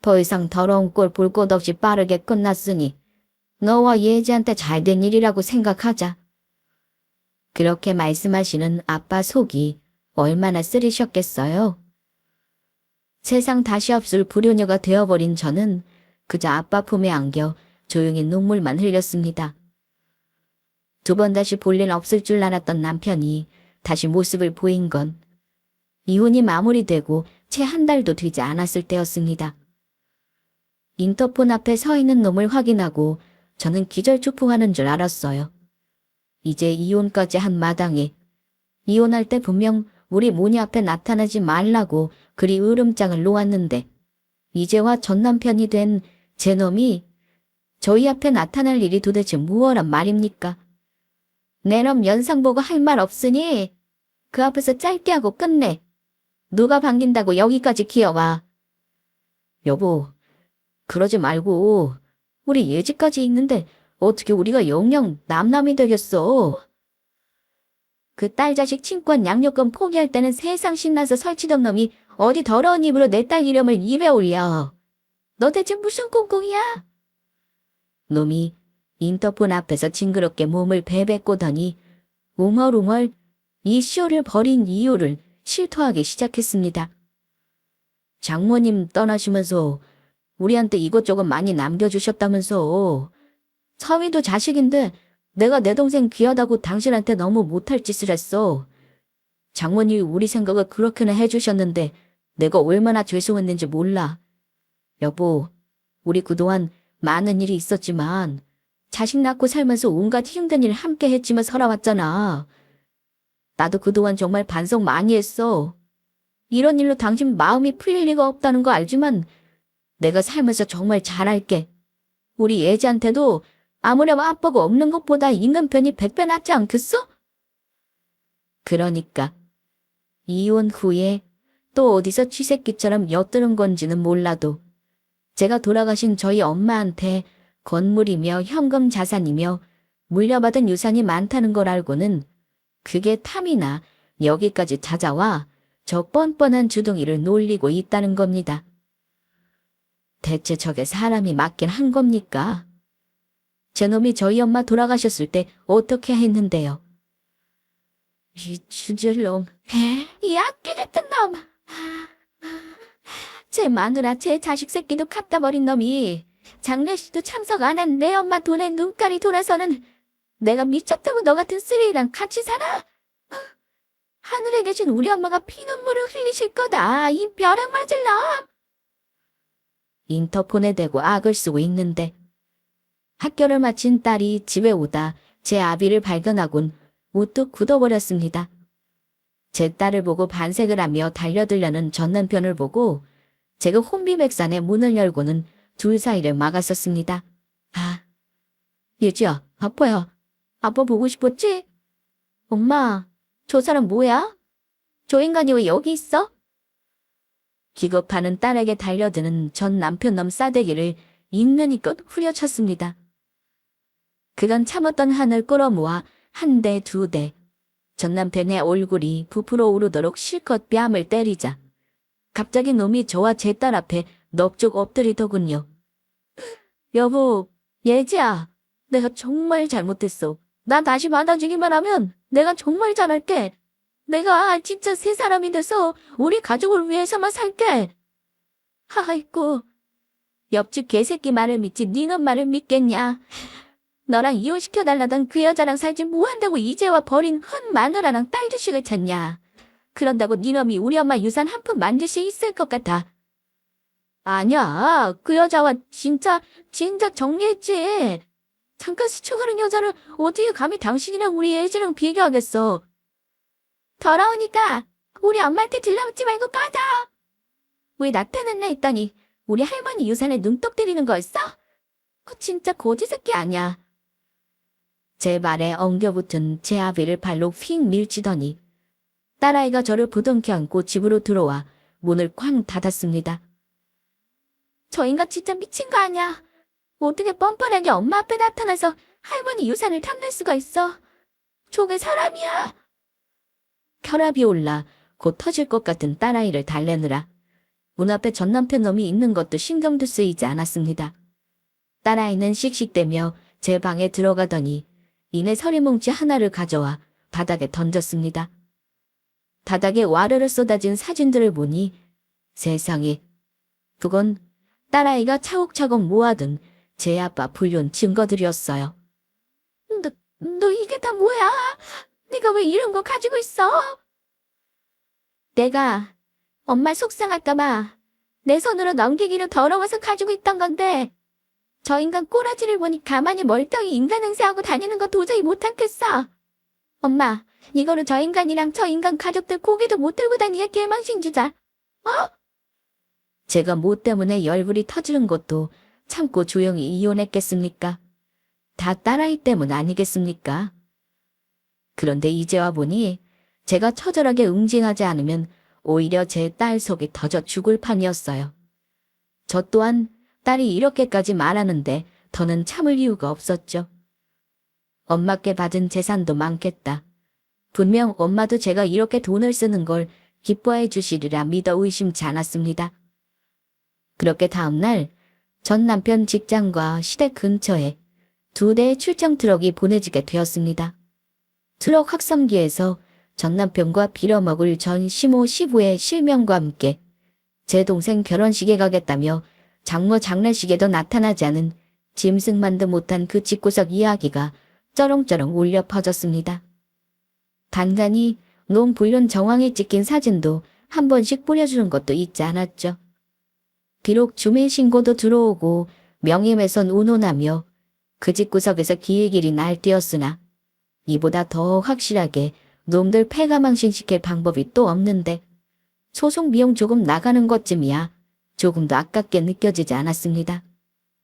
더 이상 더러운 꼴 볼 것 없이 빠르게 끝났으니 너와 예지한테 잘된 일이라고 생각하자. 그렇게 말씀하시는 아빠 속이 얼마나 쓰리셨겠어요. 세상 다시 없을 불효녀가 되어버린 저는 그저 아빠 품에 안겨 조용히 눈물만 흘렸습니다. 두 번 다시 볼 일 없을 줄 알았던 남편이 다시 모습을 보인 건 이혼이 마무리되고 채 한 달도 되지 않았을 때였습니다. 인터폰 앞에 서 있는 놈을 확인하고 저는 기절초풍하는 줄 알았어요. 이제 이혼까지 한 마당에 이혼할 때 분명 우리 모니 앞에 나타나지 말라고 그리 으름장을 놓았는데 이제와 전 남편이 된 제 놈이 저희 앞에 나타날 일이 도대체 무엇란 말입니까? 내 놈 연상 보고 할 말 없으니 그 앞에서 짧게 하고 끝내. 누가 반긴다고 여기까지 기어와. 여보, 그러지 말고 우리 예지까지 있는데 어떻게 우리가 영영 남남이 되겠어. 그 딸 자식 친권 양육권 포기할 때는 세상 신나서 설치던 놈이 어디 더러운 입으로 내 딸 이름을 입에 올려. 너 대체 무슨 꽁꽁이야? 놈이 인터폰 앞에서 징그럽게 몸을 베베 꼬더니 웅얼웅얼 이 쇼를 벌인 이유를 실토하기 시작했습니다. 장모님 떠나시면서 우리한테 이것저것 많이 남겨주셨다면서. 서위도 자식인데 내가 내 동생 귀하다고 당신한테 너무 못할 짓을 했어. 장모님이 우리 생각을 그렇게는 해주셨는데 내가 얼마나 죄송했는지 몰라. 여보, 우리 그동안 많은 일이 있었지만 자식 낳고 살면서 온갖 힘든 일을 함께 했지만 살아왔잖아. 나도 그동안 정말 반성 많이 했어. 이런 일로 당신 마음이 풀릴 리가 없다는 거 알지만 내가 살면서 정말 잘할게. 우리 예지한테도 아무렴 아빠가 없는 것보다 있는 편이 100배 낫지 않겠어? 그러니까 이혼 후에 또 어디서 쥐새끼처럼 엿드는 건지는 몰라도 제가 돌아가신 저희 엄마한테 건물이며 현금 자산이며 물려받은 유산이 많다는 걸 알고는 그게 탐이나 여기까지 찾아와 저 뻔뻔한 주둥이를 놀리고 있다는 겁니다. 대체 저게 사람이 맞긴 한 겁니까? 제 놈이 저희 엄마 돌아가셨을 때 어떻게 했는데요? 이 주절놈, 이 악기 같은 놈! 제 마누라, 제 자식 새끼도 갖다 버린 놈이 장례식도 참석 안 한 내 엄마 돈에 눈깔이 돌아서는 내가 미쳤다고 너 같은 쓰레기랑 같이 살아? 하늘에 계신 우리 엄마가 피눈물을 흘리실 거다, 이 벼락 맞을 놈! 인터폰에 대고 악을 쓰고 있는데 학교를 마친 딸이 집에 오다 제 아비를 발견하곤 우뚝 굳어버렸습니다. 제 딸을 보고 반색을 하며 달려들려는 전 남편을 보고 제가 혼비백산에 문을 열고는 둘 사이를 막았었습니다. 아, 예지야, 아빠야. 아빠 보고 싶었지? 엄마, 저 사람 뭐야? 저 인간이 왜 여기 있어? 기겁하는 딸에게 달려드는 전 남편 놈 싸대기를 인면이껏 후려쳤습니다. 그간 참았던 한을 끌어모아 한 대, 두 대. 전 남편의 얼굴이 부풀어 오르도록 실컷 뺨을 때리자 갑자기 놈이 저와 제 딸 앞에 넙죽 엎드리더군요. 여보, 예지야, 내가 정말 잘못했어. 나 다시 받아주기만 하면 내가 정말 잘할게. 내가 진짜 새 사람이 돼서 우리 가족을 위해서만 살게. 아이고, 옆집 개새끼 말을 믿지 니는 말을 믿겠냐. 너랑 이혼시켜달라던 그 여자랑 살지 뭐한다고 이제와 버린 헛 마누라랑 딸 자식을 찾냐. 그런다고 니놈이 우리 엄마 유산 한 푼 만질 수 있을 것 같아. 아니야, 그 여자와 진짜 정리했지. 잠깐 스쳐가는 여자를 어떻게 감히 당신이랑 우리 애지랑 비교하겠어. 더러우니까 우리 엄마한테 들러붙지 말고 꺼져. 왜 나타났나 했더니 우리 할머니 유산에 눈독 들이는 거였어? 진짜 거지 새끼 아니야. 제 말에 엉겨붙은 제 아비를 발로 휙 밀치더니 딸아이가 저를 부둥켜 안고 집으로 들어와 문을 쾅 닫았습니다. 저 인간 진짜 미친 거 아니야. 어떻게 뻔뻔하게 엄마 앞에 나타나서 할머니 유산을 탐낼 수가 있어. 저게 사람이야. 혈압이 올라 곧 터질 것 같은 딸아이를 달래느라 문 앞에 전 남편 놈이 있는 것도 신경도 쓰이지 않았습니다. 딸아이는 씩씩대며 제 방에 들어가더니 이내 서리뭉치 하나를 가져와 바닥에 던졌습니다. 바닥에 와르르 쏟아진 사진들을 보니 세상에, 그건 딸아이가 차곡차곡 모아둔 제 아빠 불륜 증거들이었어요. 너 이게 다 뭐야? 네가 왜 이런 거 가지고 있어? 내가 엄마 속상할까봐 내 손으로 넘기기로 더러워서 가지고 있던 건데 저 인간 꼬라지를 보니 가만히 멀쩡히 인간 행세하고 다니는 거 도저히 못하겠어. 엄마, 이거로 저 인간이랑 저 인간 가족들 고기도 못 들고 다니게 개망신 주자. 어? 제가 뭐 때문에 열불이 터지는 것도 참고 조용히 이혼했겠습니까? 다 딸아이 때문 아니겠습니까? 그런데 이제 와 보니 제가 처절하게 응징하지 않으면 오히려 제 딸 속이 터져 죽을 판이었어요. 저 또한 딸이 이렇게까지 말하는데 더는 참을 이유가 없었죠. 엄마께 받은 재산도 많겠다. 분명 엄마도 제가 이렇게 돈을 쓰는 걸 기뻐해 주시리라 믿어 의심치 않았습니다. 그렇게 다음날 전 남편 직장과 시댁 근처에 2대의 출장 트럭이 보내지게 되었습니다. 트럭 확성기에서 전 남편과 빌어먹을 전 시모 시부의 실명과 함께 제 동생 결혼식에 가겠다며 장모 장례식에도 나타나지 않은 짐승만도 못한 그 집구석 이야기가 쩌렁쩌렁 울려 퍼졌습니다. 간간히 농 불륜 정황이 찍힌 사진도 한 번씩 뿌려주는 것도 있지 않았죠. 비록 주민신고도 들어오고 명예훼손 운운하며 그 집구석에서 기일길이 날뛰었으나 이보다 더 확실하게 놈들 패가망신시킬 방법이 또 없는데 소송 비용 조금 나가는 것쯤이야 조금도 아깝게 느껴지지 않았습니다.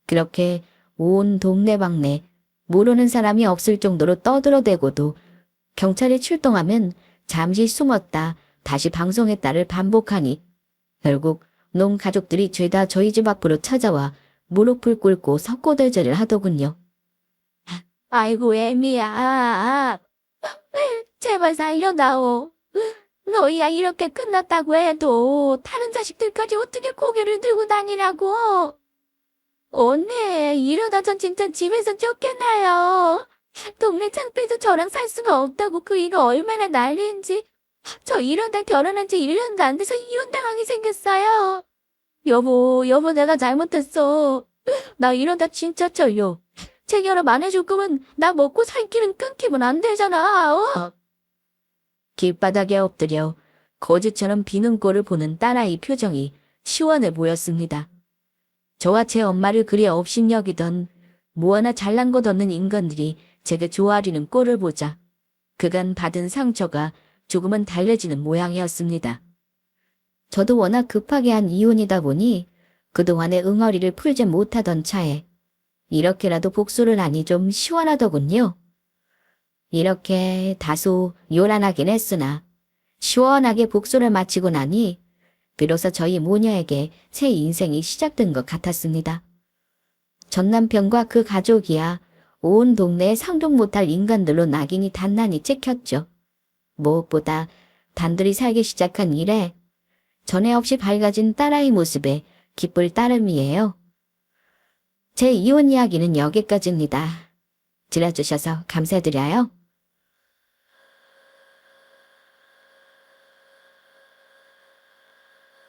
그렇게 온 동네방네 모르는 사람이 없을 정도로 떠들어대고도 경찰이 출동하면 잠시 숨었다 다시 방송했다를 반복하니 결국 농 가족들이 죄다 저희 집 앞으로 찾아와 무릎을 꿇고 석고대죄를 하더군요. 아이고 애미야. 제발 살려다오. 너희야 이렇게 끝났다고 해도 다른 자식들까지 어떻게 고개를 들고 다니라고. 언니 이러다 전 진짜 집에서 쫓겨나요. 동네 창피해서 저랑 살 수가 없다고 그 일이 얼마나 난리인지. 저 이러다 결혼한 지 1년도 안 돼서 이혼당하게 생겼어요. 여보 내가 잘못했어. 나 이러다 진짜 쩔려. 재결합 안 해줄 거면 나 먹고 살 길은 끊기면 안 되잖아. 길바닥에 엎드려 거지처럼 비는 꼴을 보는 딸아이 표정이 시원해 보였습니다. 저와 제 엄마를 그리 업신여기던 뭐 하나 잘난 것 없는 인간들이 제게 좋아하리는 꼴을 보자 그간 받은 상처가 조금은 달래지는 모양이었습니다. 저도 워낙 급하게 한 이혼이다 보니 그동안의 응어리를 풀지 못하던 차에 이렇게라도 복수를 하니 좀 시원하더군요. 이렇게 다소 요란하긴 했으나 시원하게 복수를 마치고 나니 비로소 저희 모녀에게 새 인생이 시작된 것 같았습니다. 전 남편과 그 가족이야 온 동네에 상종 못할 인간들로 낙인이 단단히 찍혔죠. 무엇보다 단둘이 살기 시작한 이래 전에 없이 밝아진 딸아이 모습에 기쁠 따름이에요. 제 이혼 이야기는 여기까지입니다. 들어주셔서 감사드려요.